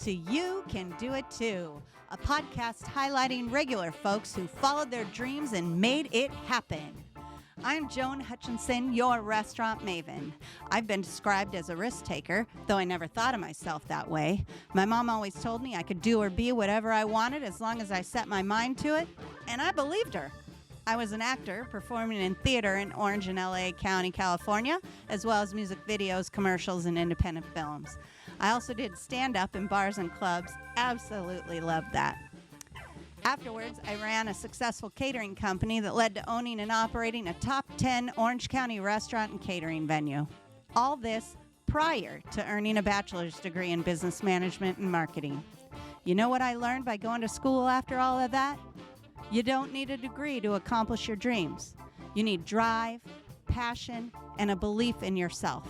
to You Can Do It Too, a podcast highlighting regular folks who followed their dreams and made it happen. I'm Joan Hutchinson, your restaurant maven. I've been described as a risk taker, though I never thought of myself that way. My mom always told me I could do or be whatever I wanted as long as I set my mind to it, and I believed her. I was an actor performing in theater in Orange and LA County, California, as well as music videos, commercials, and independent films. I also did stand-up in bars and clubs. Absolutely loved that. Afterwards, I ran a successful catering company that led to owning and operating a top 10 Orange County restaurant and catering venue. All this prior to earning a bachelor's degree in business management and marketing. You know what I learned by going to school after all of that? You don't need a degree to accomplish your dreams. You need drive, passion, and a belief in yourself.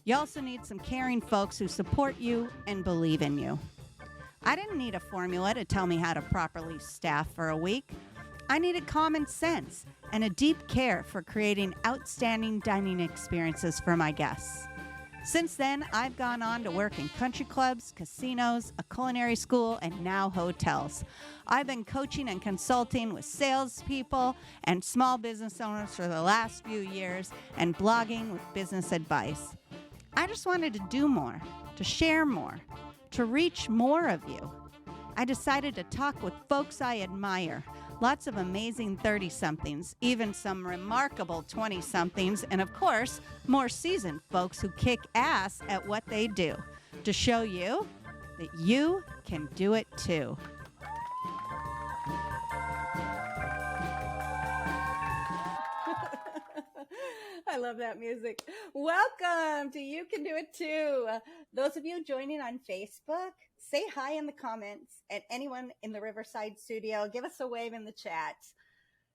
You also need some caring folks who support you and believe in you. I didn't need a formula to tell me how to properly staff for a week. I needed common sense and a deep care for creating outstanding dining experiences for my guests. Since then, I've gone on to work in country clubs, casinos, a culinary school, and now hotels. I've been coaching and consulting with salespeople and small business owners for the last few years and blogging with business advice. I just wanted to do more, to share more, to reach more of you. I decided to talk with folks I admire, lots of amazing 30-somethings, even some remarkable 20-somethings, and of course, more seasoned folks who kick ass at what they do, to show you that you can do it too. I love that music. Welcome to You Can Do It Too. Those of you joining on Facebook, say hi in the comments. And anyone in the Riverside studio, give us a wave in the chat.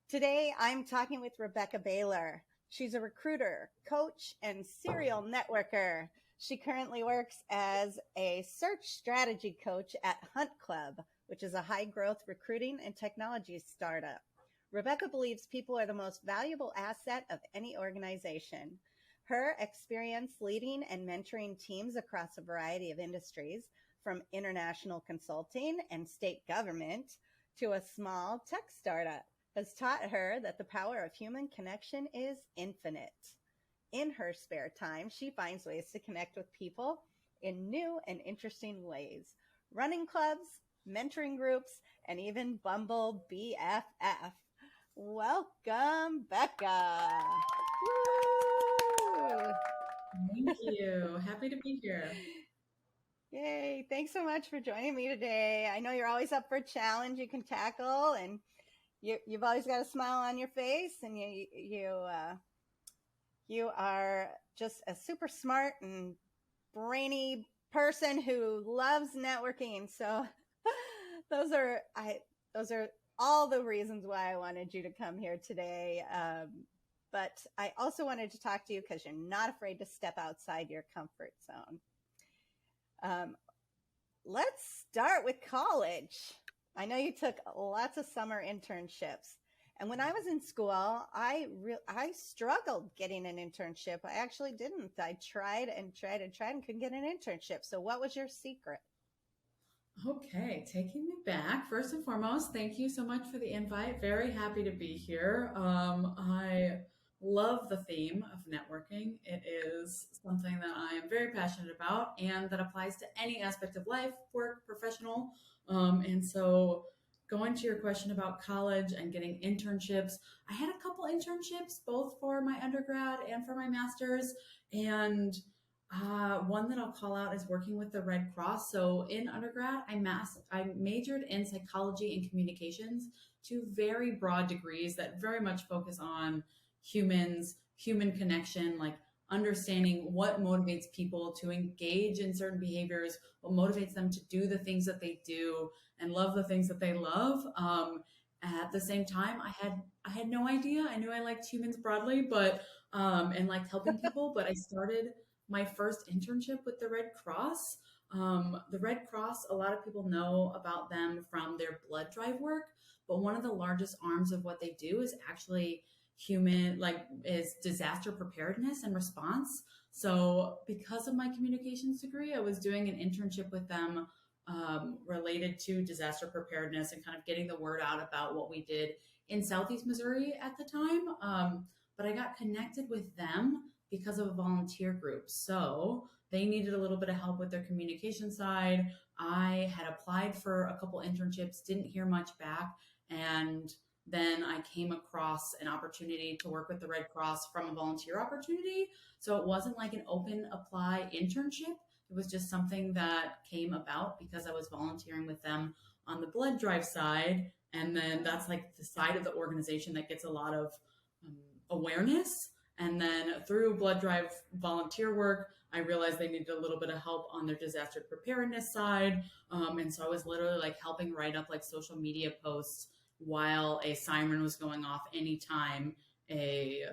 Today, I'm talking with Rebecca Baylor. She's a recruiter, coach, and serial networker. She currently works as a search strategy coach at Hunt Club, which is a high-growth recruiting and technology startup. Rebecca believes people are the most valuable asset of any organization. Her experience leading and mentoring teams across a variety of industries, from international consulting and state government to a small tech startup, has taught her that the power of human connection is infinite. In her spare time, she finds ways to connect with people in new and interesting ways, running clubs, mentoring groups, and even Bumble BFF. Welcome, Becca. Woo! Thank you. Happy to be here. Yay. Thanks so much for joining me today. I know you're always up for a challenge you can tackle, and you've always got a smile on your face, and you are just a super smart and brainy person who loves networking. So those are all the reasons why I wanted you to come here today. But I also wanted to talk to you because you're not afraid to step outside your comfort zone. Let's start with college. I know you took lots of summer internships. And when I was in school, I struggled getting an internship. I actually didn't. I tried and couldn't get an internship. So what was your secret? Okay, taking me back. First and foremost, thank you so much for the invite. Very happy to be here. I love the theme of networking. It is something that I am very passionate about and that applies to any aspect of life, work, professional. And so going to your question about college and getting internships, I had a couple internships, both for my undergrad and for my master's. And one that I'll call out is working with the Red Cross. So in undergrad, I majored in psychology and communications, two very broad degrees that very much focus on humans, human connection, like understanding what motivates people to engage in certain behaviors, what motivates them to do the things that they do and love the things that they love. At the same time, I had no idea. I knew I liked humans broadly, but and liked helping people, but I started my first internship with the Red Cross. The Red Cross, a lot of people know about them from their blood drive work, but one of the largest arms of what they do is actually is disaster preparedness and response. So because of my communications degree, I was doing an internship with them related to disaster preparedness and kind of getting the word out about what we did in Southeast Missouri at the time. But I got connected with them because of a volunteer group. So they needed a little bit of help with their communication side. I had applied for a couple internships, didn't hear much back. And then I came across an opportunity to work with the Red Cross from a volunteer opportunity. So it wasn't like an open apply internship. It was just something that came about because I was volunteering with them on the blood drive side. And then that's like the side of the organization that gets a lot of awareness. And then through blood drive volunteer work, I realized they needed a little bit of help on their disaster preparedness side. And so I was literally like helping write up like social media posts while a siren was going off anytime like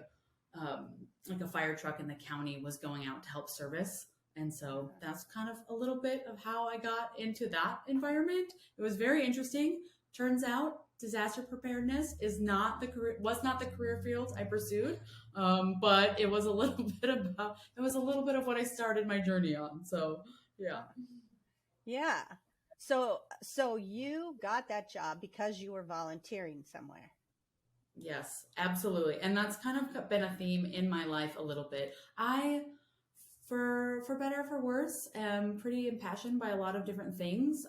a fire truck in the county was going out to help service. And so that's kind of a little bit of how I got into that environment. It was very interesting. Turns out disaster preparedness was not the career field I pursued, but it was a little bit of what I started my journey on. So yeah. So you got that job because you were volunteering somewhere. Yes, absolutely. And that's kind of been a theme in my life a little bit. For better or for worse, am pretty impassioned by a lot of different things.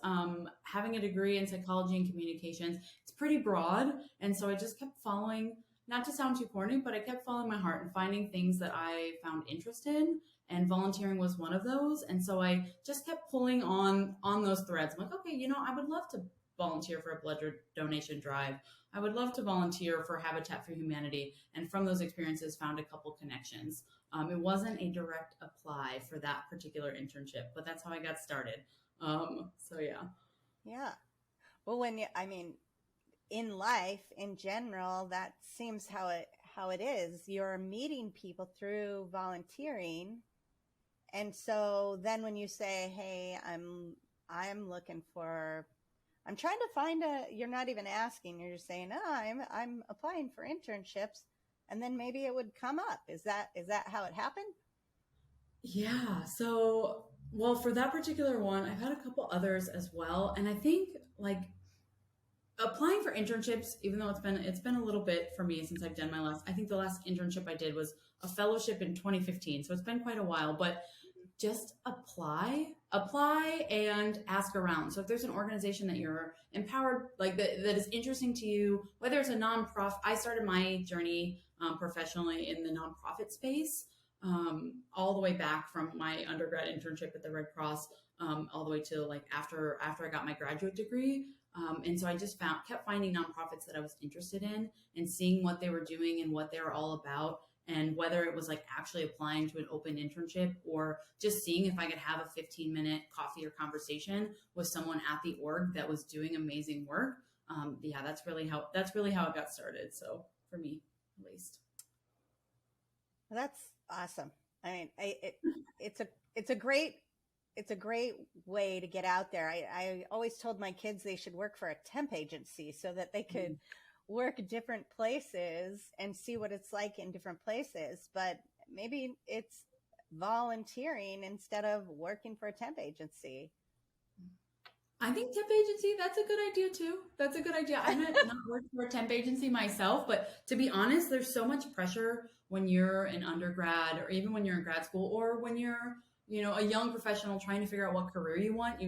Having a degree in psychology and communications, it's pretty broad. And so I just kept following, not to sound too corny, but I kept following my heart and finding things that I found interest in. And volunteering was one of those. And so I just kept pulling on those threads. I'm like, okay, I would love to volunteer for a blood donation drive. I would love to volunteer for Habitat for Humanity. And from those experiences, found a couple connections. It wasn't a direct apply for that particular internship, but that's how I got started. So yeah. Yeah. Well, in life in general, that seems how it is. You're meeting people through volunteering. And so then when you say, hey, I'm trying to find you're not even asking, you're just saying, oh, I'm applying for internships. And then maybe it would come up. Is that how it happened? Yeah. So, well, for that particular one, I've had a couple others as well. And I think like applying for internships, even though it's been a little bit for me since I've done I think the last internship I did was a fellowship in 2015. So it's been quite a while, but just apply and ask around. So if there's an organization that you're empowered, like that is interesting to you, whether it's a nonprofit, I started my journey professionally in the nonprofit space, all the way back from my undergrad internship at the Red Cross, all the way to like after I got my graduate degree. And so I just kept finding nonprofits that I was interested in and seeing what they were doing and what they were all about. And whether it was like actually applying to an open internship or just seeing if I could have a 15-minute coffee or conversation with someone at the org that was doing amazing work. That's really how it got started. So for me, at least. Well, that's awesome. I mean, it's a great way to get out there. I always told my kids they should work for a temp agency so that they could work different places and see what it's like in different places. But maybe it's volunteering instead of working for a temp agency. I think temp agency, that's a good idea too. That's a good idea. I'm not working for a temp agency myself, but to be honest, there's so much pressure when you're an undergrad or even when you're in grad school or when you're, a young professional trying to figure out what career you want.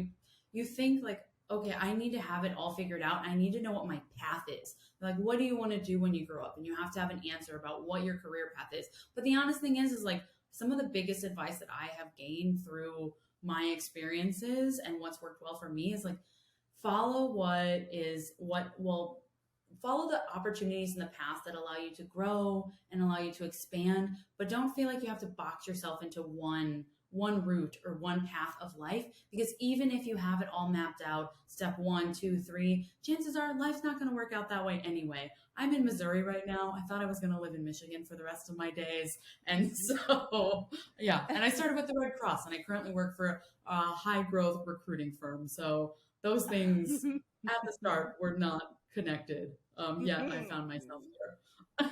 You think like, okay, I need to have it all figured out. I need to know what my path is. Like, what do you want to do when you grow up? And you have to have an answer about what your career path is. But the honest thing is like some of the biggest advice that I have gained through my experiences and what's worked well for me is like follow the opportunities in the past that allow you to grow and allow you to expand, but don't feel like you have to box yourself into one route or one path of life, because even if you have it all mapped out, step 1, 2, 3, chances are life's not going to work out that way anyway. I'm in Missouri right now. I thought I was going to live in Michigan for the rest of my days. And so, yeah. And I started with the Red Cross and I currently work for a high growth recruiting firm. So those things at the start were not connected. Yet I found myself here.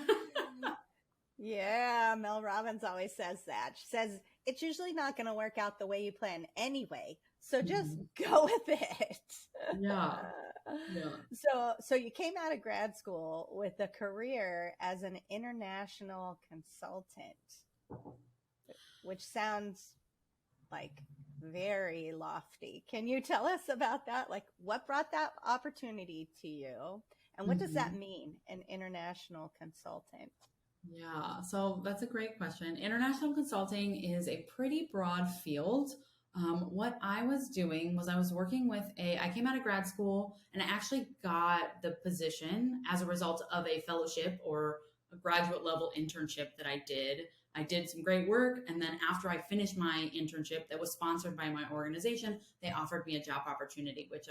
Yeah, Mel Robbins always says that. She says, it's usually not going to work out the way you plan anyway. So just go with it. Yeah. Yeah. So you came out of grad school with a career as an international consultant, which sounds like very lofty. Can you tell us about that? Like, what brought that opportunity to you? And what does that mean, an international consultant? Yeah, so that's a great question. International consulting is a pretty broad field. What I was doing was I was working with I came out of grad school and I actually got the position as a result of a fellowship or a graduate level internship that I did. I did some great work. And then after I finished my internship that was sponsored by my organization, they offered me a job opportunity, which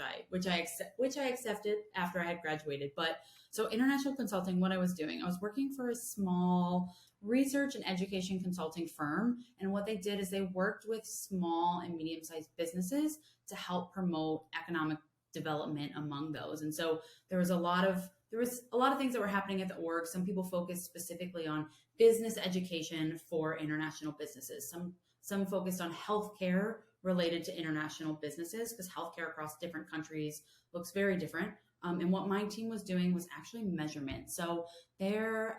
I accepted after I had graduated. But so international consulting, what I was doing, I was working for a small research and education consulting firm. And what they did is they worked with small and medium-sized businesses to help promote economic development among those. And so there was a lot of things that were happening at the org. Some people focused specifically on business education for international businesses. Some focused on healthcare related to international businesses because healthcare across different countries looks very different. And what my team was doing was actually measurement. So they're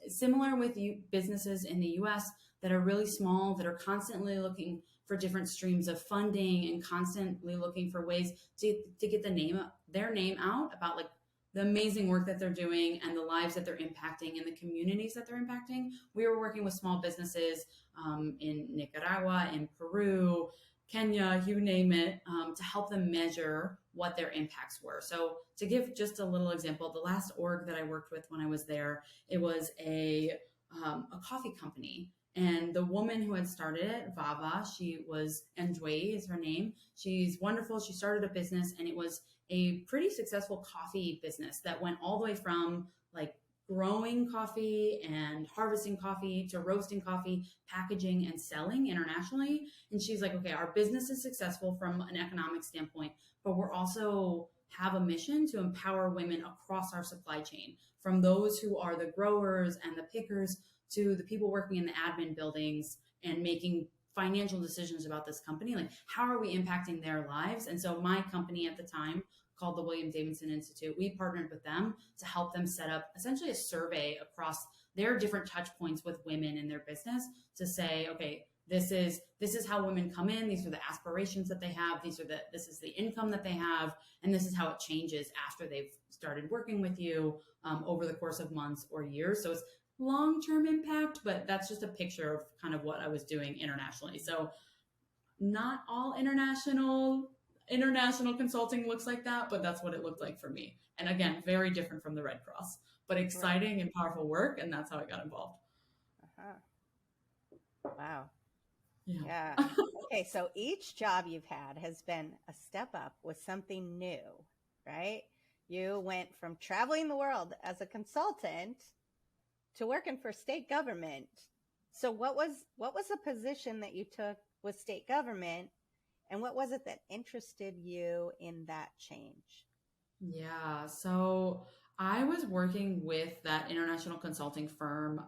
similar with businesses in the US that are really small, that are constantly looking for different streams of funding and constantly looking for ways to get their name out about like the amazing work that they're doing and the lives that they're impacting and the communities that they're impacting. We were working with small businesses in Nicaragua, in Peru, Kenya, you name it, to help them measure what their impacts were. So to give just a little example, the last org that I worked with when I was there, it was a coffee company. And the woman who had started it, Vava, Njue is her name. She's wonderful. She started a business and it was a pretty successful coffee business that went all the way from like growing coffee and harvesting coffee to roasting coffee, packaging and selling internationally. And she's like, okay, our business is successful from an economic standpoint, but we're also have a mission to empower women across our supply chain, from those who are the growers and the pickers to the people working in the admin buildings and making financial decisions about this company. Like, how are we impacting their lives? And so my company at the time, called the William Davidson Institute, we partnered with them to help them set up essentially a survey across their different touch points with women in their business to say, okay, this is how women come in. These are the aspirations that they have. This is the income that they have. And this is how it changes after they've started working with you over the course of months or years. So it's long-term impact, but that's just a picture of kind of what I was doing internationally. So not all international consulting looks like that, but that's what it looked like for me. And again, very different from the Red Cross, but exciting and powerful work. And that's how I got involved. Wow. Yeah. Okay. So each job you've had has been a step up with something new, right? You went from traveling the world as a consultant to working for state government. So what was the position that you took with state government, and what was it that interested you in that change? Yeah, so I was working with that international consulting firm,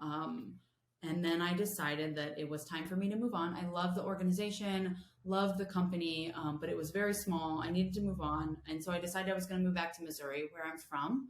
and then I decided that it was time for me to move on. I love the organization, loved the company, but it was very small. I needed to move on, and so I decided I was going to move back to Missouri, where I'm from.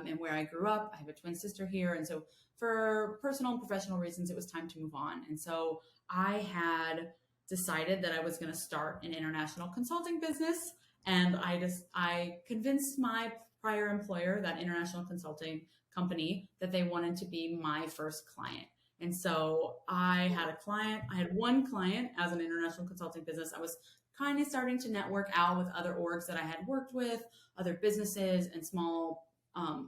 And where I grew up. I have a twin sister here. And so for personal and professional reasons, it was time to move on. And so I had decided that I was going to start an international consulting business. And I convinced my prior employer, that international consulting company, that they wanted to be my first client. And so I had one client as an international consulting business. I was kind of starting to network out with other orgs that I had worked with, other businesses and small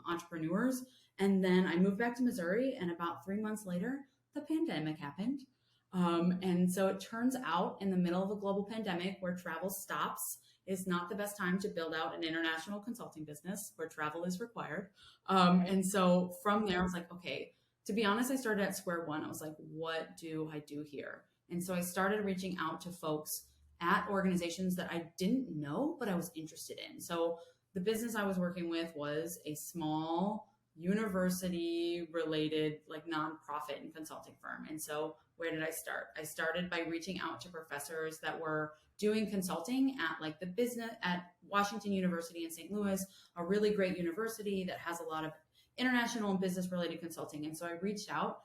entrepreneurs. And then I moved back to Missouri, and about 3 months later, the pandemic happened. And so it turns out in the middle of a global pandemic where travel stops is not the best time to build out an international consulting business where travel is required. And so from there, I was like, okay, to be honest, I started at square one. I was like, what do I do here? And so I started reaching out to folks at organizations that I didn't know, but I was interested in. So the business I was working with was a small university related, like nonprofit and consulting firm. And so where did I start? I started by reaching out to professors that were doing consulting at like the business at Washington University in St. Louis, a really great university that has a lot of international and business related consulting. And so I reached out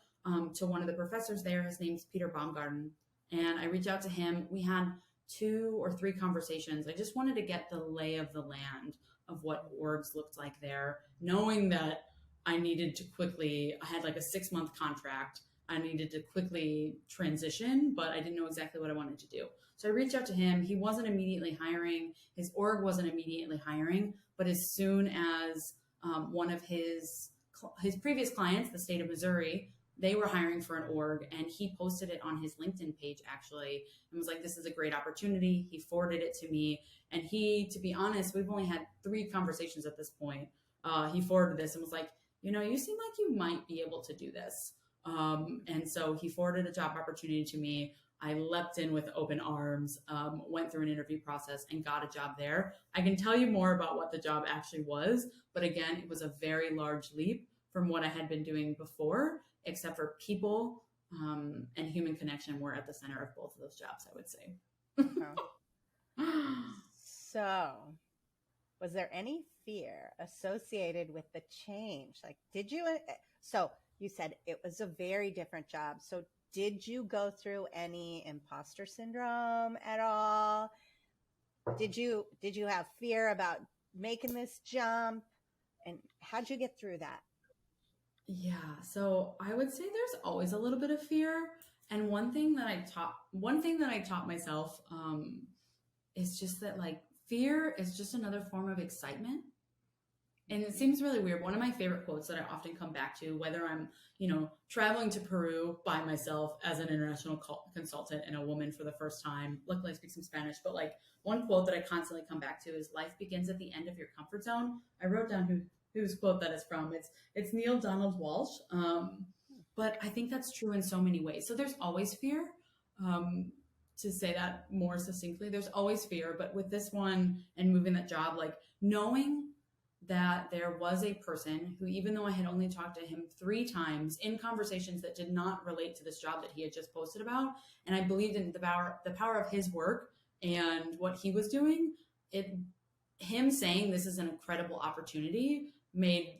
to one of the professors there. His name's Peter Baumgarten. And I reached out to him. We had 2 or 3 conversations. I just wanted to get the lay of the land of what orgs looked like there, knowing that I had like a 6-month contract. I needed to quickly transition, but I didn't know exactly what I wanted to do. So I reached out to him. He wasn't immediately hiring. His org wasn't immediately hiring, but as soon as one of his previous clients, the state of Missouri, they were hiring for an org, and he posted it on his LinkedIn page actually and was like, this is a great opportunity. He forwarded it to me. And he, to be honest, we've only had 3 conversations at this point. He forwarded this and was like, you seem like you might be able to do this. And so he forwarded a job opportunity to me. I leapt in with open arms, went through an interview process and got a job there. I can tell you more about what the job actually was, but again, it was a very large leap from what I had been doing before, except for people and human connection were at the center of both of those jobs, I would say. So, was there any fear associated with the change? Like, so you said it was a very different job. So did you go through any imposter syndrome at all? Did you have fear about making this jump? And how'd you get through that? Yeah, so I would say there's always a little bit of fear. And one thing that I taught myself is just that like fear is just another form of excitement. And it seems really weird. One of my favorite quotes that I often come back to, whether I'm, traveling to Peru by myself as an international consultant and a woman for the first time, luckily I speak some Spanish, but like one quote that I constantly come back to is life begins at the end of your comfort zone. I wrote down whose quote that is from. It's Neil Donald Walsh. But I think that's true in so many ways. So there's always fear. To say that more succinctly, there's always fear. But with this one and moving that job, like knowing that there was a person who, even though I had only talked to him 3 times in conversations that did not relate to this job that he had just posted about, and I believed in the power of his work and what he was doing, him saying this is an incredible opportunity made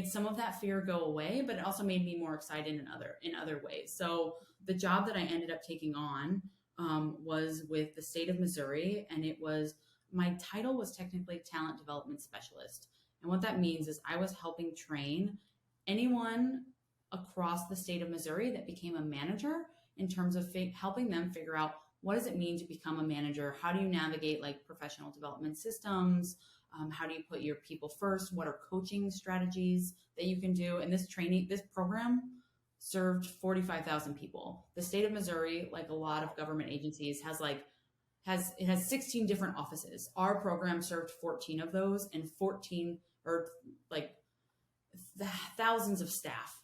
some of that fear go away, but it also made me more excited in other ways. So the job that I ended up taking on was with the state of Missouri, and my title was technically talent development specialist. And what that means is I was helping train anyone across the state of Missouri that became a manager in terms of helping them figure out what does it mean to become a manager? How do you navigate like professional development systems? How do you put your people first? What are coaching strategies that you can do? And this program served 45,000 people. The state of Missouri, like a lot of government agencies, has 16 different offices. Our program served 14 of those, and 14 or like thousands of staff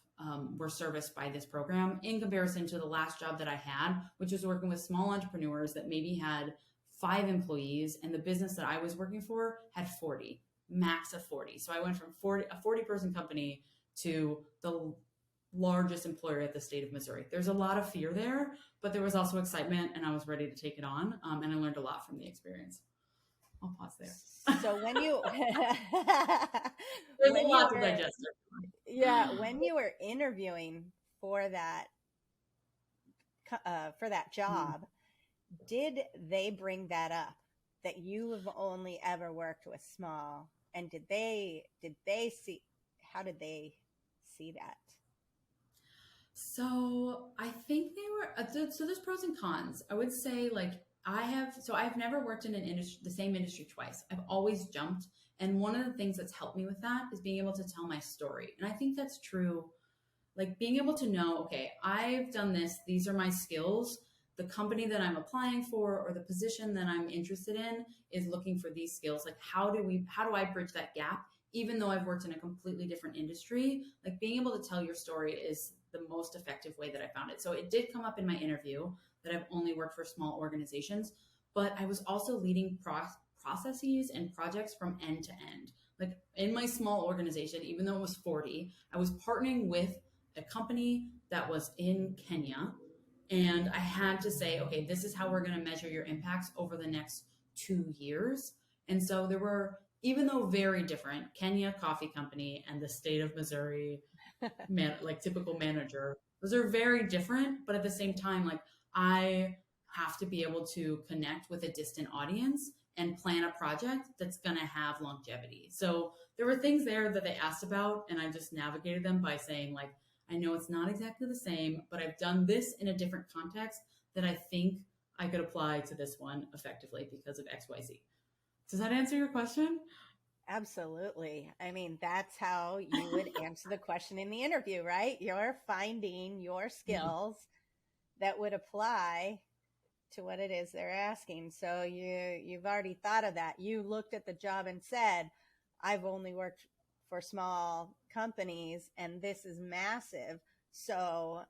were serviced by this program in comparison to the last job that I had, which was working with small entrepreneurs that maybe had 5 employees, and the business that I was working for had 40, max of 40. So I went from a 40-person company to the largest employer at the state of Missouri. There's a lot of fear there, but there was also excitement, and I was ready to take it on. And I learned a lot from the experience. I'll pause there. So when you there's a lot to digest. Yeah, when you were interviewing for that job, did they bring that up, that you have only ever worked with small? And did they see, how did they see that? So I think they were, so there's pros and cons. I would say like I've never worked in the same industry twice. I've always jumped. And one of the things that's helped me with that is being able to tell my story. And I think that's true. Like being able to know, okay, I've done this. These are my skills. The company that I'm applying for or the position that I'm interested in is looking for these skills. Like how do I bridge that gap? Even though I've worked in a completely different industry, like being able to tell your story is the most effective way that I found it. So it did come up in my interview that I've only worked for small organizations, but I was also leading processes and projects from end to end. like in my small organization, even though it was 40, I was partnering with a company that was in Kenya. And I had to say, okay, this is how we're going to measure your impacts over the next 2 years. And so there were, even though very different, Kenya Coffee Company and the state of Missouri, like typical manager, those are very different. But at the same time, like I have to be able to connect with a distant audience and plan a project that's going to have longevity. So there were things there that they asked about, and I just navigated them by saying, like, I know it's not exactly the same, but I've done this in a different context that I think I could apply to this one effectively because of XYZ. Does that answer your question? Absolutely. I mean, that's how you would answer the question in the interview, right? You're finding your skills that would apply to what it is they're asking. So you've already thought of that. You looked at the job and said, I've only worked for small companies and this is massive. So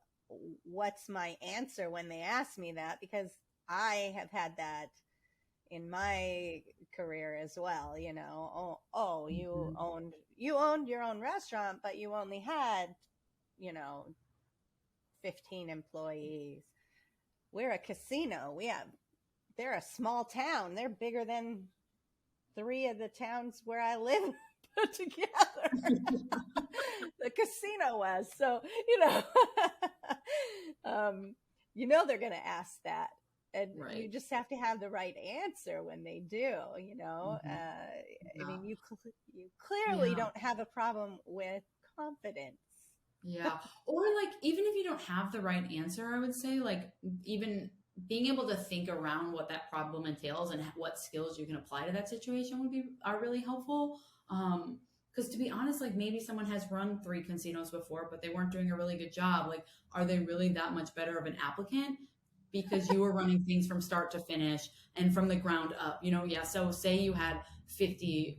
what's my answer when they ask me that? Because I have had that in my career as well, you know. You owned your own restaurant, but you only had, 15 employees. We're a casino. They're a small town. They're bigger than 3 of the towns where I live put together. The casino was. So, they're going to ask that. And you just have to have the right answer when they do, I mean, you clearly don't have a problem with confidence. Yeah. Or like, even if you don't have the right answer, I would say like even being able to think around what that problem entails and what skills you can apply to that situation are really helpful. Because to be honest, like maybe someone has run 3 casinos before, but they weren't doing a really good job. Like, are they really that much better of an applicant? Because you were running things from start to finish and from the ground up, yeah. So say you had 50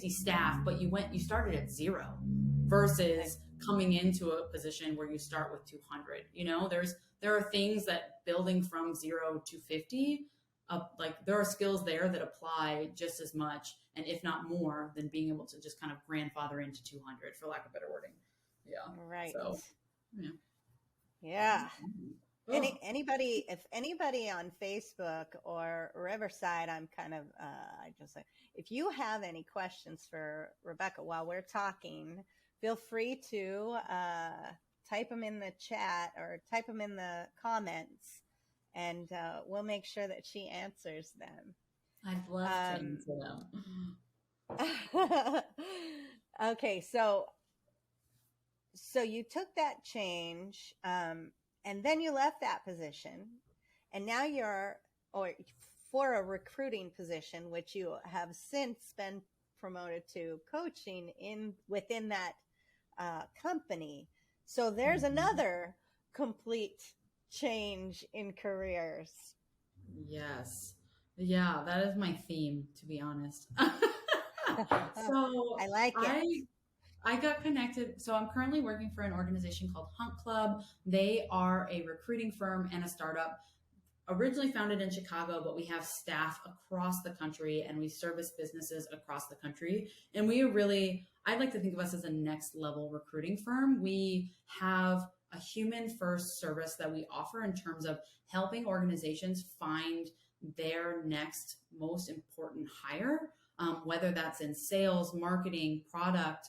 staff, but you started at 0 versus coming into a position where you start with 200, there are things that building from 0 to 50, like there are skills there that apply just as much and if not more than being able to just kind of grandfather into 200 for lack of better wording. Yeah. Right. So, yeah. Anybody, if anybody on Facebook or Riverside, I'm kind of, if you have any questions for Rebecca while we're talking, feel free to type them in the chat or type them in the comments, and we'll make sure that she answers them. I'd love to answer them. Okay, so you took that change, and then you left that position, and now for a recruiting position, which you have since been promoted to coaching within that company. So there's another complete change in careers. Yes. Yeah, that is my theme, to be honest. So I like it. I got connected. So I'm currently working for an organization called Hunt Club. They are a recruiting firm and a startup originally founded in Chicago, but we have staff across the country and we service businesses across the country. And I'd like to think of us as a next level recruiting firm. We have a human first service that we offer in terms of helping organizations find their next most important hire, whether that's in sales, marketing, product,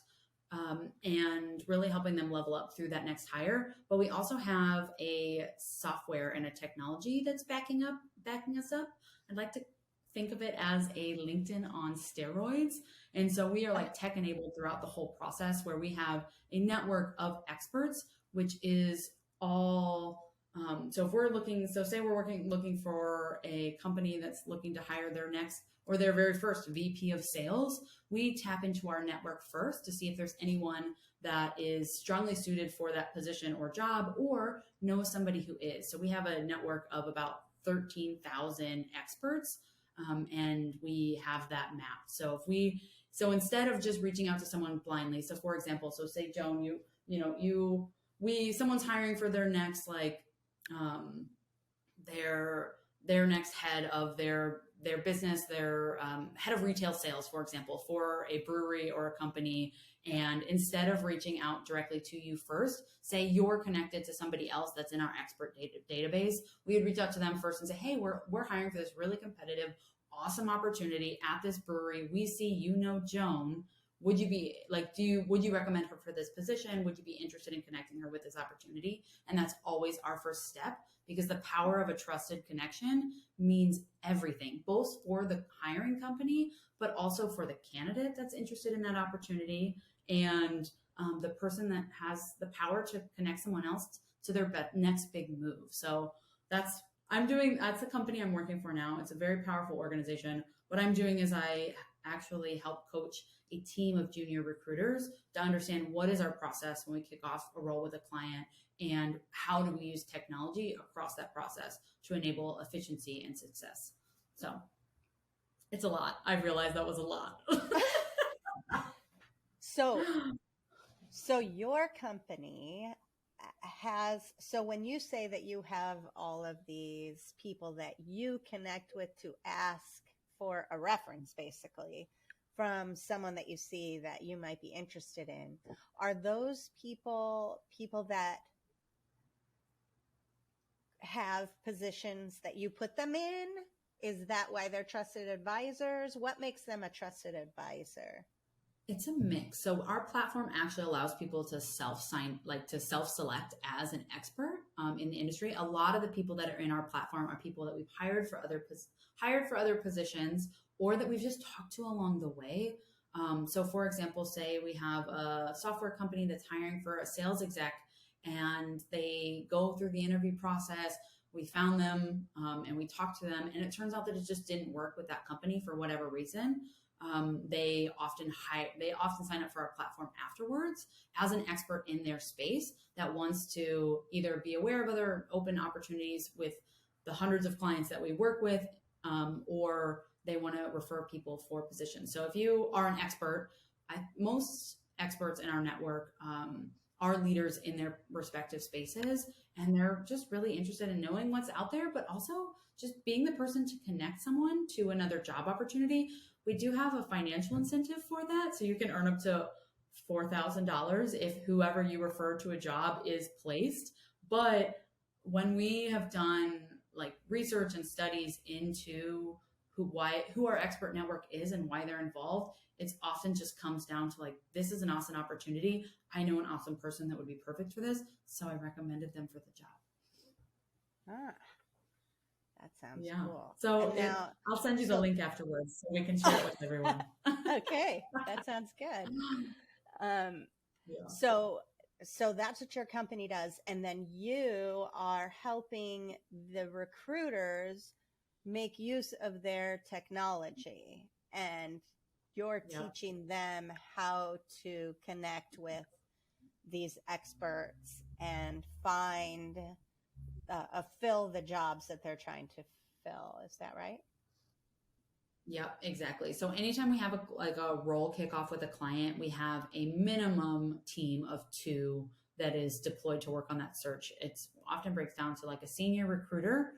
and really helping them level up through that next hire. But we also have a software and a technology that's backing us up. I'd like to think of it as a LinkedIn on steroids. And so we are like tech enabled throughout the whole process, where we have a network of experts, which is all, so if we're say we're looking for a company that's looking to hire their very first VP of sales, we tap into our network first to see if there's anyone that is strongly suited for that position or job, or knows somebody who is. So we have a network of about 13,000 experts, and we have that mapped. So instead of just reaching out to someone blindly, so for example, say Joan, someone's hiring for their next their next head of their their business, their head of retail sales, for example, for a brewery or a company. And instead of reaching out directly to you first, say you're connected to somebody else that's in our expert database, we would reach out to them first and say, hey, we're hiring for this really competitive, awesome opportunity at this brewery. We see you know Joan. Would you be like, would you recommend her for this position? Would you be interested in connecting her with this opportunity? And that's always our first step, because the power of a trusted connection means everything, both for the hiring company, but also for the candidate that's interested in that opportunity, and the person that has the power to connect someone else to their next big move. So that's the company I'm working for now. It's a very powerful organization. What I'm doing is I actually help coach a team of junior recruiters to understand what is our process when we kick off a role with a client, and how do we use technology across that process to enable efficiency and success. So it's a lot. I realized that was a lot. So your company so when you say that you have all of these people that you connect with to ask for a reference, basically, from someone that you see that you might be interested in, are those people that have positions that you put them in? Is that why they're trusted advisors? What makes them a trusted advisor? It's a mix. So our platform actually allows people to self-select as an expert in the industry. A lot of the people that are in our platform are people that we've hired for other positions, or that we've just talked to along the way. So for example, say we have a software company that's hiring for a sales exec, and they go through the interview process. We found them and we talked to them, and it turns out that it just didn't work with that company for whatever reason. They often sign up for our platform afterwards as an expert in their space that wants to either be aware of other open opportunities with the hundreds of clients that we work with, or they want to refer people for positions. So if you are an expert, most experts in our network are leaders in their respective spaces, and they're just really interested in knowing what's out there, but also just being the person to connect someone to another job opportunity. We do have a financial incentive for that. So you can earn up to $4,000 if whoever you refer to a job is placed. But when we have done like research and studies into who our expert network is and why they're involved, it's often just comes down to like, this is an awesome opportunity. I know an awesome person that would be perfect for this, so I recommended them for the job. That sounds cool. So I'll send you the link afterwards so we can share it with everyone. Okay, that sounds good. So that's what your company does. And then you are helping the recruiters make use of their technology, and you're teaching them how to connect with these experts and fill the jobs that they're trying to fill. Is that right? Yep, exactly. So anytime we have a role kickoff with a client, we have a minimum team of 2 that is deployed to work on that search. It often breaks down to like a senior recruiter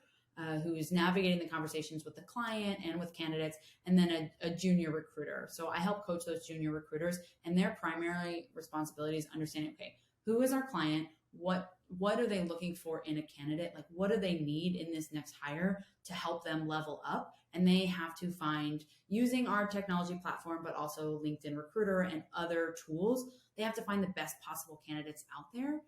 who's navigating the conversations with the client and with candidates, and then a junior recruiter. So I help coach those junior recruiters, and their primary responsibility is understanding, okay, who is our client? What are they looking for in a candidate? Like, what do they need in this next hire to help them level up? And they have to find, using our technology platform, but also LinkedIn Recruiter and other tools, they have to find the best possible candidates out there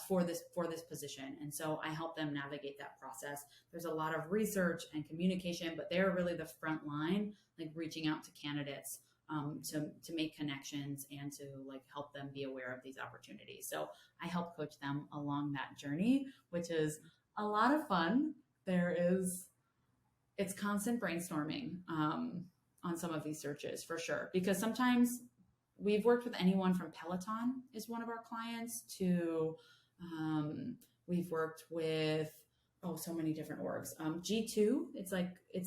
for this position. And so I help them navigate that process. There's a lot of research and communication, but they're really the front line, like reaching out to candidates to make connections and to like help them be aware of these opportunities. So I help coach them along that journey, which is a lot of fun. It's constant brainstorming on some of these searches for sure, because sometimes we've worked with anyone from Peloton is one of our clients to we've worked with so many different orgs. G2, it's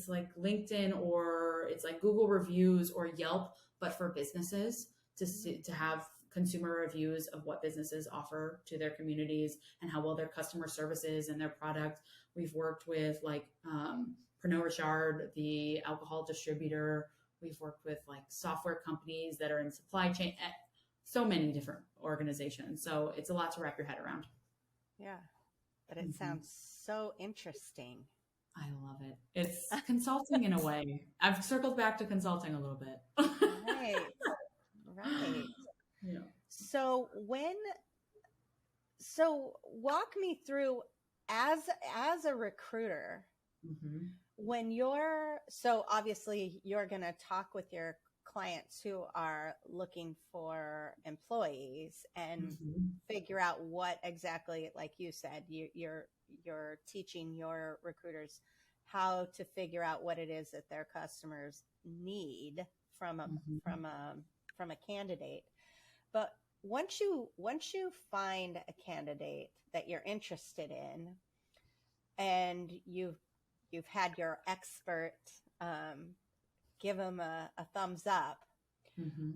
like LinkedIn, or it's like Google reviews or Yelp, but for businesses to have consumer reviews of what businesses offer to their communities and how well their customer service is and their product. We've worked with Pernod Ricard, the alcohol distributor. We've worked with like software companies that are in supply chain, so many different organizations. So it's a lot to wrap your head around. Yeah, but it sounds so interesting. I love it. It's consulting in a way. I've circled back to consulting a little bit. Right. Right. Yeah. So walk me through as a recruiter, when so obviously you're going to talk with your clients who are looking for employees and figure out what exactly, like you said, you're teaching your recruiters how to figure out what it is that their customers need from a candidate. But once you find a candidate that you're interested in, and you've had your expert give them a thumbs up,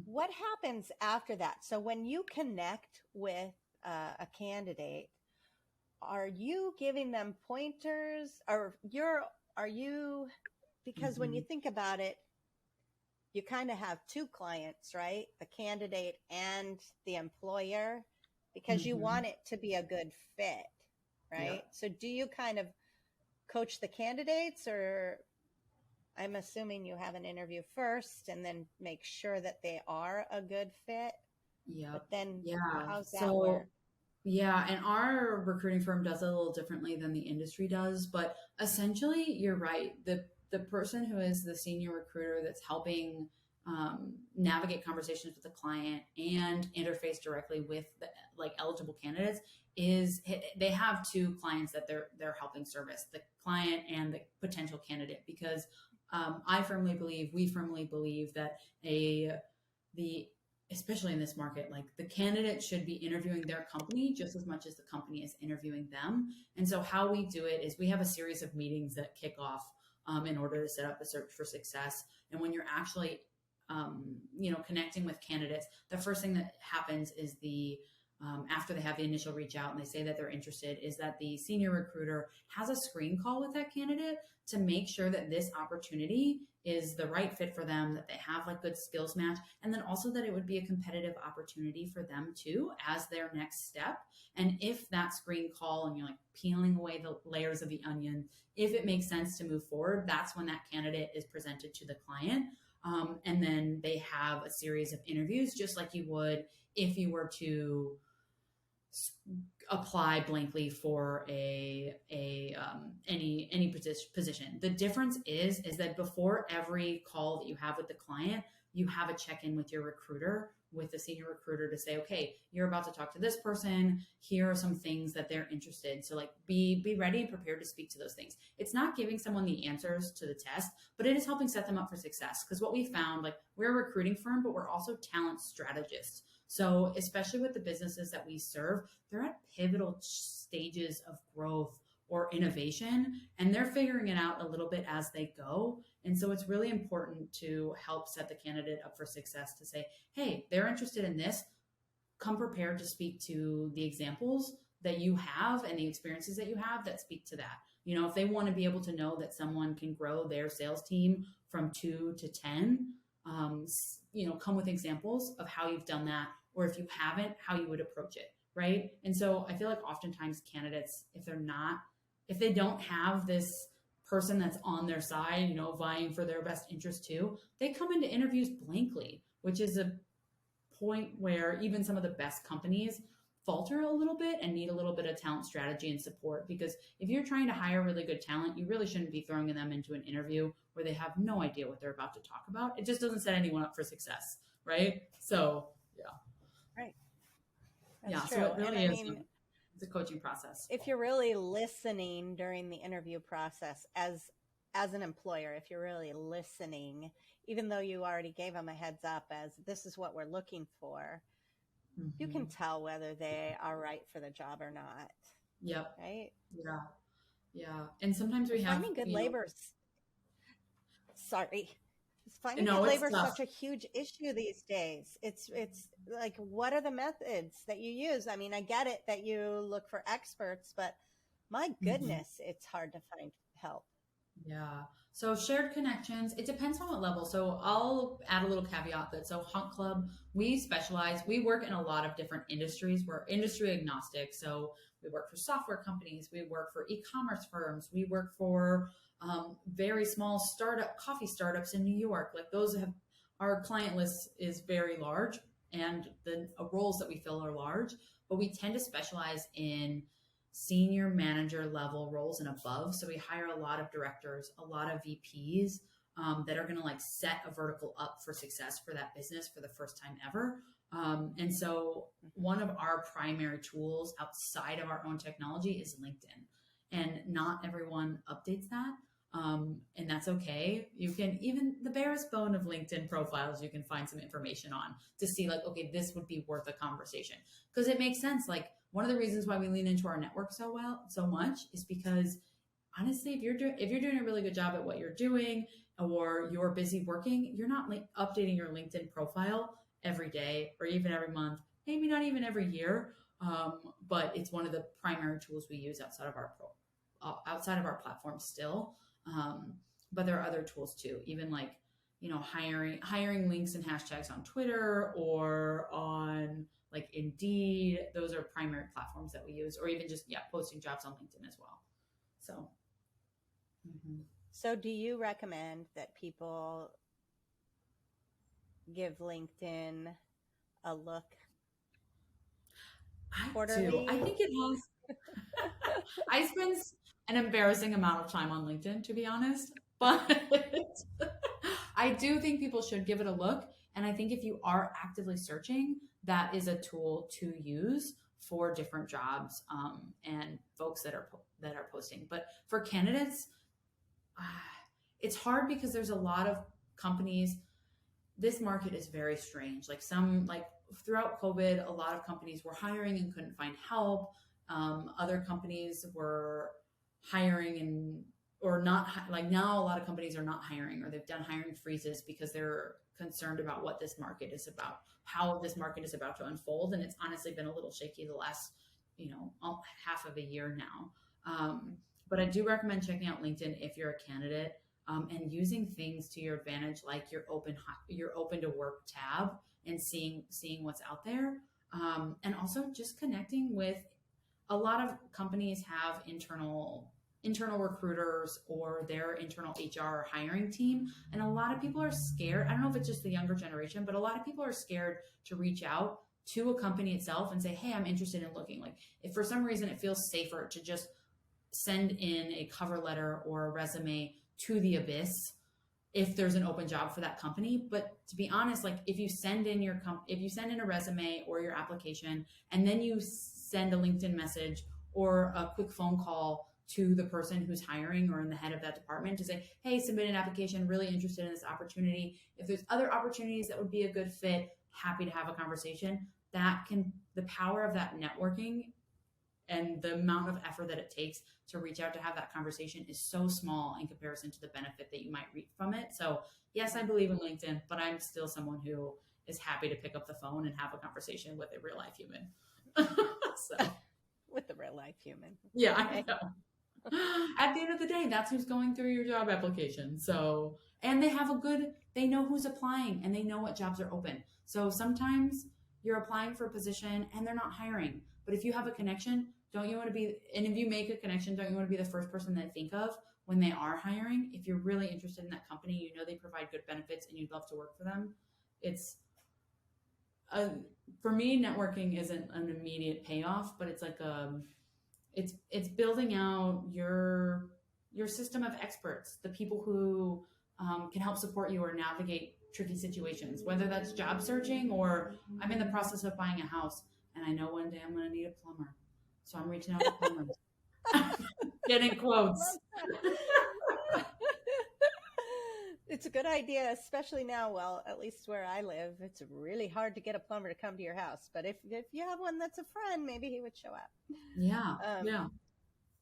what happens after that? So when you connect with a candidate, are you giving them pointers, or because when you think about it, you kind of have two clients, right? The candidate and the employer, because you want it to be a good fit, right? Yeah. So do you kind of coach the candidates, or I'm assuming you have an interview first and then make sure that they are a good fit? Yeah. But then how's that work? Yeah, and our recruiting firm does it a little differently than the industry does, but essentially you're right. The person who is the senior recruiter that's helping navigate conversations with the client and interface directly with the eligible candidates they have two clients that they're helping service, the client and the potential candidate, because we firmly believe that especially in this market, like the candidate should be interviewing their company just as much as the company is interviewing them. And so how we do it is we have a series of meetings that kick off in order to set up a search for success. And when you're actually, connecting with candidates, the first thing that happens is after they have the initial reach out and they say that they're interested, is that the senior recruiter has a screen call with that candidate to make sure that this opportunity is the right fit for them, that they have good skills match, and then also that it would be a competitive opportunity for them too as their next step. And if that screen call, and you're peeling away the layers of the onion, if it makes sense to move forward, that's when that candidate is presented to the client. And then they have a series of interviews, just like you would if you were to apply blankly for any position. The difference is that before every call that you have with the client, you have a check-in with your recruiter, with the senior recruiter, to say, okay, you're about to talk to this person. Here are some things that they're interested in. So be ready and prepared to speak to those things. It's not giving someone the answers to the test, but it is helping set them up for success. Because what we found, we're a recruiting firm, but we're also talent strategists. So especially with the businesses that we serve, they're at pivotal stages of growth or innovation, and they're figuring it out a little bit as they go. And so it's really important to help set the candidate up for success, to say, hey, they're interested in this. Come prepared to speak to the examples that you have and the experiences that you have that speak to that. If they want to be able to know that someone can grow their sales team from 2 to 10, come with examples of how you've done that, or if you haven't, how you would approach it, right? And so I feel like oftentimes candidates, if they don't have this person that's on their side, vying for their best interest too, they come into interviews blankly, which is a point where even some of the best companies falter a little bit and need a little bit of talent strategy and support. Because if you're trying to hire really good talent, you really shouldn't be throwing them into an interview where they have no idea what they're about to talk about. It just doesn't set anyone up for success, right? So, yeah. Right. That's true. So it really it's a coaching process. If you're really listening during the interview process as an employer, if you're really listening, even though you already gave them a heads up as this is what we're looking for, you can tell whether they are right for the job or not. Yep. Right? Yeah. Yeah. And sometimes we have finding good labor. Sorry. Finding good labor is such a huge issue these days. It's what are the methods that you use? I mean, I get it that you look for experts, but my goodness, it's hard to find help. Yeah. So shared connections, it depends on what level. So I'll add a little caveat that so Hunt Club, we work in a lot of different industries. We're industry agnostic. So we work for software companies, we work for e-commerce firms, we work for very small coffee startups in New York. Like those have, our client list is very large and the roles that we fill are large, but we tend to specialize in senior manager level roles and above. So we hire a lot of directors, a lot of VPs that are going to like set a vertical up for success for that business for the first time ever. And so one of our primary tools outside of our own technology is LinkedIn. And not everyone updates that. And that's okay. You can, even the barest bone of LinkedIn profiles, you can find some information on to see like, okay, this would be worth a conversation because it makes sense. Like one of the reasons why we lean into our network so much is because honestly, if you're doing a really good job at what you're doing or you're busy working, you're not updating your LinkedIn profile every day or even every month, maybe not even every year. But it's one of the primary tools we use outside of our platform still. But there are other tools too, even like, hiring links and hashtags on Twitter or on like Indeed. Those are primary platforms that we use, or even just, posting jobs on LinkedIn as well. So, So do you recommend that people give LinkedIn a look quarterly? I do. I think it has. I spend an embarrassing amount of time on LinkedIn, to be honest, but I do think people should give it a look. And I think if you are actively searching, that is a tool to use for different jobs and folks that are posting. But for candidates, it's hard because there's a lot of companies. This market is very strange. Like throughout COVID, a lot of companies were hiring and couldn't find help. Other companies were hiring or not. Like now, a lot of companies are not hiring, or they've done hiring freezes because they're concerned about what this market is about, how this market is about to unfold. And it's honestly been a little shaky the last, half of a year now. But I do recommend checking out LinkedIn if you're a candidate. And using things to your advantage, like your open to work tab, and seeing what's out there, and also just connecting with. A lot of companies have internal recruiters or their internal HR or hiring team, and a lot of people are scared. I don't know if it's just the younger generation, but a lot of people are scared to reach out to a company itself and say, "Hey, I'm interested in looking." Like if for some reason it feels safer to just send in a cover letter or a resume to the abyss if there's an open job for that company. But to be honest, like if you send in a resume or your application, and then you send a LinkedIn message or a quick phone call to the person who's hiring or in the head of that department to say, "Hey, submit an application, really interested in this opportunity. If there's other opportunities that would be a good fit, happy to have a conversation." The power of that networking and the amount of effort that it takes to reach out to have that conversation is so small in comparison to the benefit that you might reap from it. So yes, I believe in LinkedIn, but I'm still someone who is happy to pick up the phone and have a conversation with a real life human. So, with the real life human. Yeah, I know. At the end of the day, that's who's going through your job application. So, and they know who's applying and they know what jobs are open. So sometimes you're applying for a position and they're not hiring. But if you have a connection, and if you make a connection, don't you want to be the first person they think of when they are hiring? If you're really interested in that company, they provide good benefits and you'd love to work for them. For me, networking isn't an immediate payoff, but it's like it's building out your system of experts, the people who can help support you or navigate tricky situations, whether that's job searching or I'm in the process of buying a house and I know one day I'm going to need a plumber. So I'm reaching out to plumbers, getting quotes. It's a good idea, especially now. Well, at least where I live, it's really hard to get a plumber to come to your house. But if you have one that's a friend, maybe he would show up. Yeah. Yeah.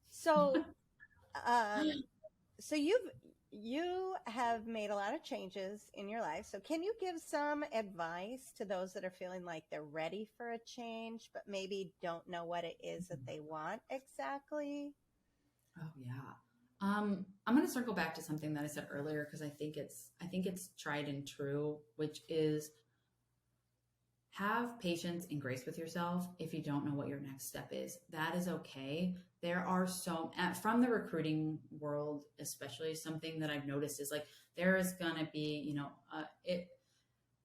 So, so you have made a lot of changes in your life. So can you give some advice to those that are feeling like they're ready for a change, but maybe don't know what it is that they want exactly? Oh, yeah. I'm going to circle back to something that I said earlier because I think it's tried and true, which is have patience and grace with yourself if you don't know what your next step is. That is okay. There are from the recruiting world, especially, something that I've noticed is like there is going to be,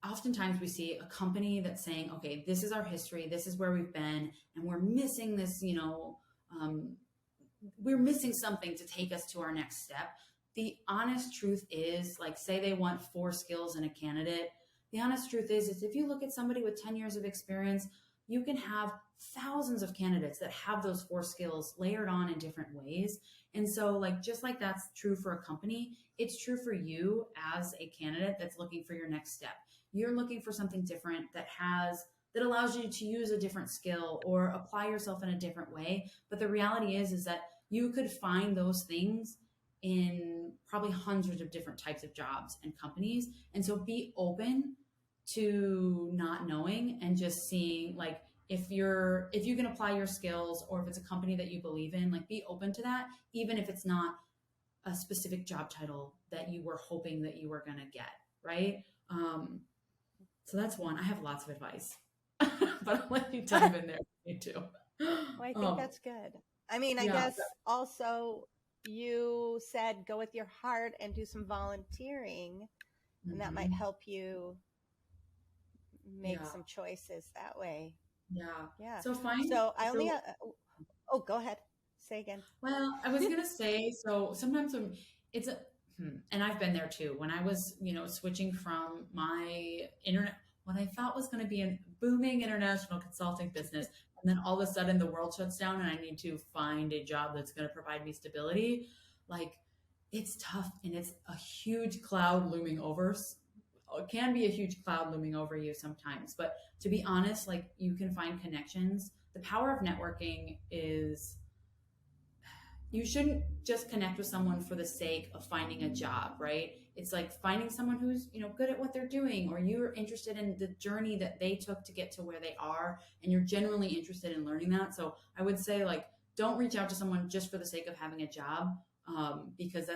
oftentimes we see a company that's saying, okay, this is our history, this is where we've been, and we're missing this, we're missing something to take us to our next step. The honest truth is, like, say they want 4 skills in a candidate. The honest truth is if you look at somebody with 10 years of experience, you can have thousands of candidates that have those 4 skills layered on in different ways. And so, like, just like that's true for a company, it's true for you as a candidate that's looking for your next step. You're looking for something different that allows you to use a different skill or apply yourself in a different way. But the reality is that you could find those things in probably hundreds of different types of jobs and companies. And so be open to not knowing and just seeing, like, if you can apply your skills, or if it's a company that you believe in, like, be open to that, even if it's not a specific job title that you were hoping that you were going to get. Right. So that's one. I have lots of advice, but I'll let you dive in there. Me too. Well, I think that's good. I mean, I guess also you said go with your heart and do some volunteering, and that might help you make some choices that way. Yeah. So I only, go ahead. Say again. Well, I was going to say, so sometimes and I've been there too. When I was, switching from my what I thought was going to be a booming international consulting business, and then all of a sudden the world shuts down and I need to find a job that's going to provide me stability. Like, it's tough, and it's a huge cloud looming over. It can be a huge cloud looming over you sometimes, but to be honest, like, you can find connections. The power of networking is, you shouldn't just connect with someone for the sake of finding a job, right? It's like finding someone who's, good at what they're doing, or you're interested in the journey that they took to get to where they are, and you're genuinely interested in learning that. So I would say, like, don't reach out to someone just for the sake of having a job, because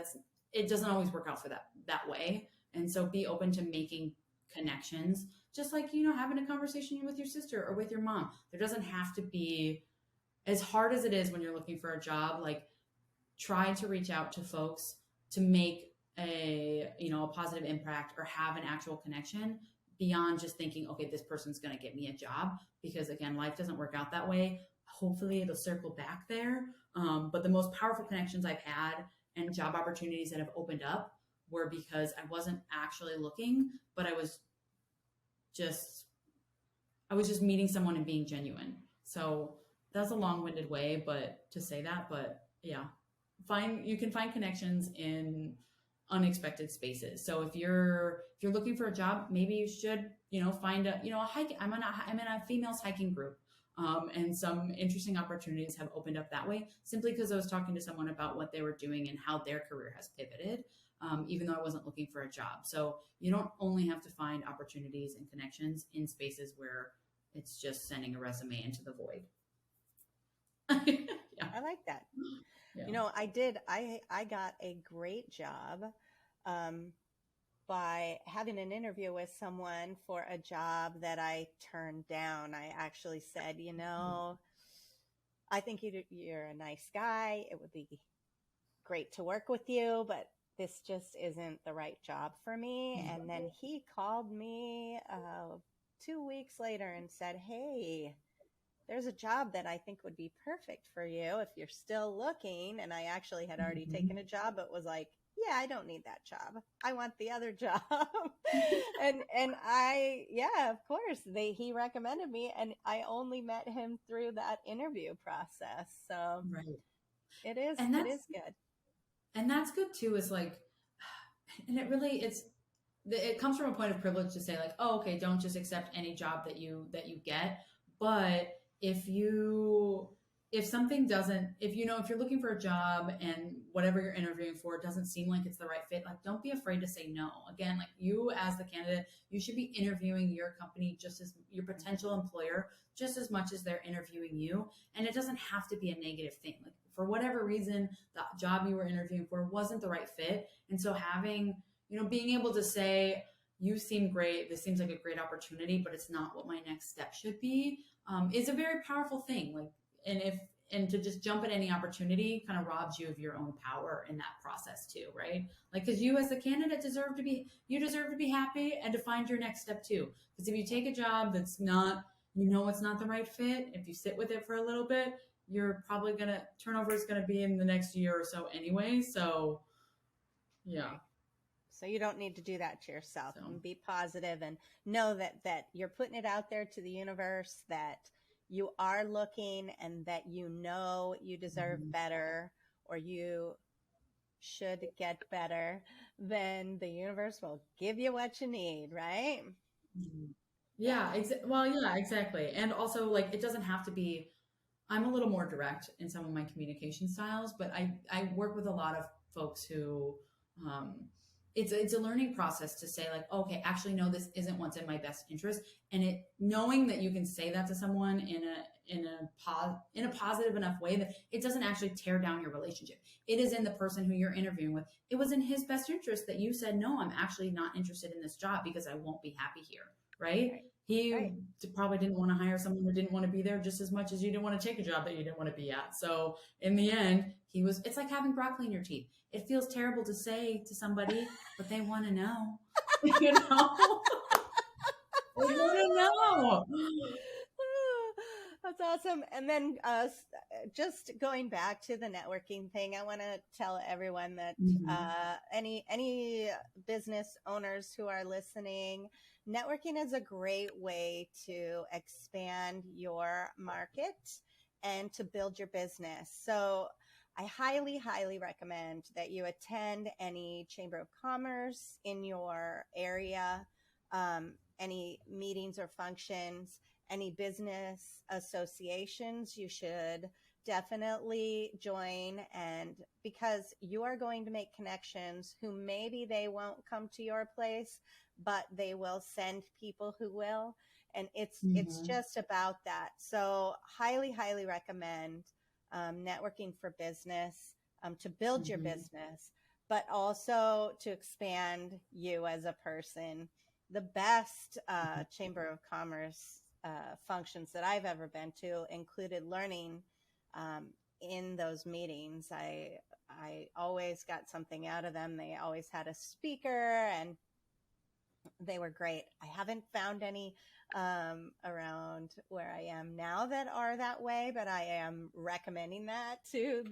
it doesn't always work out for that way. And so be open to making connections, just like, having a conversation with your sister or with your mom. There doesn't have to be, as hard as it is when you're looking for a job, like, try to reach out to folks to make a positive impact or have an actual connection beyond just thinking, okay, this person's going to get me a job, because again, life doesn't work out that way. Hopefully it'll circle back there. But the most powerful connections I've had and job opportunities that have opened up were because I wasn't actually looking, but I was just meeting someone and being genuine. So that's a long-winded way, to say that, but yeah. You can find connections in unexpected spaces. So if you're looking for a job, maybe you should, find a hike. I'm in a females hiking group. And some interesting opportunities have opened up that way, simply because I was talking to someone about what they were doing and how their career has pivoted, even though I wasn't looking for a job. So you don't only have to find opportunities and connections in spaces where it's just sending a resume into the void. Yeah. I like that. Yeah. I got a great job by having an interview with someone for a job that I turned down. I actually said, I think you're a nice guy. It would be great to work with you, but this just isn't the right job for me. And then he called me 2 weeks later and said, hey, there's a job that I think would be perfect for you if you're still looking. And I actually had already taken a job, but was like, yeah, I don't need that job. I want the other job. and of course he recommended me, and I only met him through that interview process. So it is good. And that's good too, is like, and it comes from a point of privilege to say, like, oh, okay, don't just accept any job that you get. But if you're looking for a job and whatever you're interviewing for doesn't seem like it's the right fit, like, don't be afraid to say no. Again, like, you as the candidate, you should be interviewing your company just as your potential employer, just as much as they're interviewing you. And it doesn't have to be a negative thing. Like, for whatever reason, the job you were interviewing for wasn't the right fit. And so having, being able to say, you seem great, this seems like a great opportunity, but it's not what my next step should be, is a very powerful thing. Like, and to just jump at any opportunity kind of robs you of your own power in that process too, right? Like, because you as the candidate deserve to be happy and to find your next step too. Because if you take a job that's not, it's not the right fit, if you sit with it for a little bit, you're probably turnover is gonna be in the next year or so anyway. So yeah. So you don't need to do that to yourself. And be positive and know that you're putting it out there to the universe, that you are looking, and that you deserve better, or you should get better. Then the universe will give you what you need, right? Yeah. Yeah, exactly. And also, like, it doesn't have to be. I'm a little more direct in some of my communication styles, but I work with a lot of folks who, it's a learning process to say, like, okay, actually, no, this isn't what's in my best interest. And knowing that you can say that to someone in a positive enough way that it doesn't actually tear down your relationship. It is in the person who you're interviewing with. It was in his best interest that you said, no, I'm actually not interested in this job because I won't be happy here. Right? He probably didn't want to hire someone who didn't want to be there just as much as you didn't want to take a job that you didn't want to be at. So in the end, it's like having broccoli in your teeth. It feels terrible to say to somebody, but they want to know. They want to know. That's awesome. And then just going back to the networking thing, I want to tell everyone that any business owners who are listening, networking is a great way to expand your market and to build your business. So I highly, highly recommend that you attend any Chamber of Commerce in your area, any meetings or functions, any business associations. You should definitely join, and because you are going to make connections who maybe they won't come to your place, but they will send people who will. And it's just about that. So highly, highly recommend networking for business, to build your business, but also to expand you as a person. The best Chamber of Commerce functions that I've ever been to included learning in those meetings. I always got something out of them. They always had a speaker, and they were great. I haven't found any around where I am now that are that way, but I am recommending that to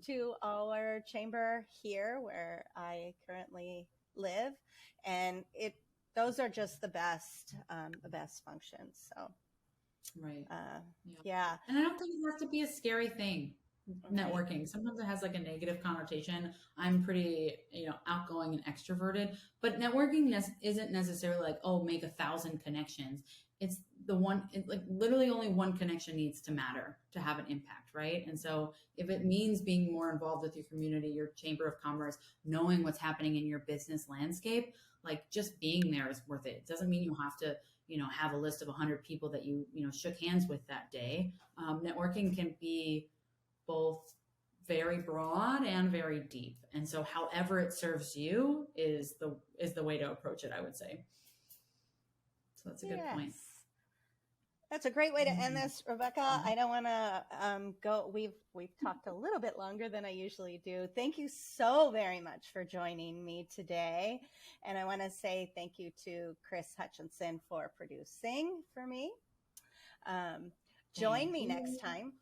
to our chamber here where I currently live, and those are just the best functions. So, right. Yeah. And I don't think it has to be a scary thing. Networking. Sometimes it has like a negative connotation. I'm pretty, outgoing and extroverted, but networking isn't necessarily like, oh, make 1,000 connections. It's like literally only one connection needs to matter to have an impact, right? And so if it means being more involved with your community, your Chamber of Commerce, knowing what's happening in your business landscape, like just being there is worth it. It doesn't mean you have to, have a list of 100 people that you shook hands with that day. Networking can be both very broad and very deep. And so however it serves you is the way to approach it, I would say. So that's a good point. That's a great way to end this, Rebecca. I don't want to go. We've talked a little bit longer than I usually do. Thank you so very much for joining me today. And I want to say thank you to Chris Hutchinson for producing for me. Join me next time,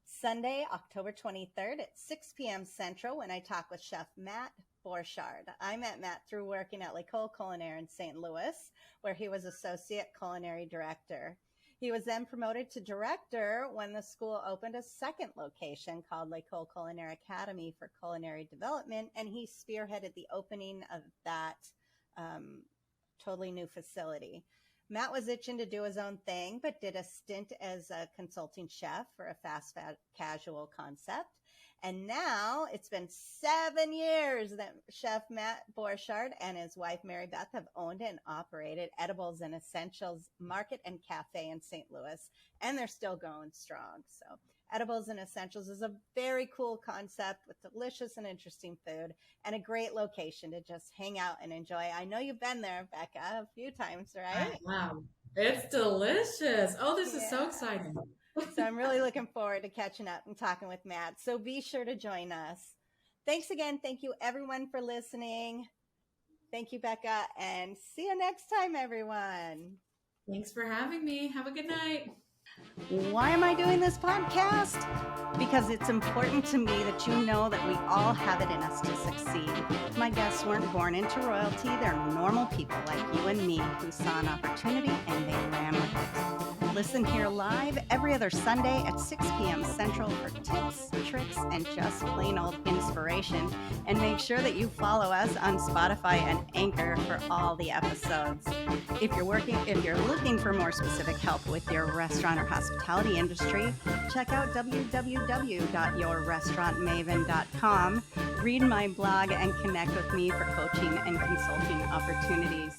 Sunday, October 23rd at 6 p.m. Central, when I talk with Chef Matt Borchardt. I met Matt through working at L'École Culinaire in St. Louis, where he was Associate Culinary Director. He was then promoted to director when the school opened a second location called L'École Culinaire Academy for Culinary Development, and he spearheaded the opening of that totally new facility. Matt was itching to do his own thing, but did a stint as a consulting chef for a fast casual concept. And now it's been 7 years that Chef Matt Borchardt and his wife, Mary Beth, have owned and operated Edibles and Essentials Market and Cafe in St. Louis, and they're still going strong. So Edibles and Essentials is a very cool concept with delicious and interesting food and a great location to just hang out and enjoy. I know you've been there, Becca, a few times, right? Wow. It's delicious. Oh, this is so Yeah. exciting. So I'm really looking forward to catching up and talking with Matt. So be sure to join us. Thanks again. Thank you, everyone, for listening. Thank you, Becca, and see you next time, everyone. Thanks for having me. Have a good night. Why am I doing this podcast? Because it's important to me that you know that we all have it in us to succeed. My guests weren't born into royalty. They're normal people like you and me who saw an opportunity and they ran with it. Listen here live every other Sunday at 6 p.m. Central for tips, tricks, and just plain old inspiration. And make sure that you follow us on Spotify and Anchor for all the episodes. If you're looking for more specific help with your restaurant or hospitality industry, check out www.yourrestaurantmaven.com. Read my blog and connect with me for coaching and consulting opportunities.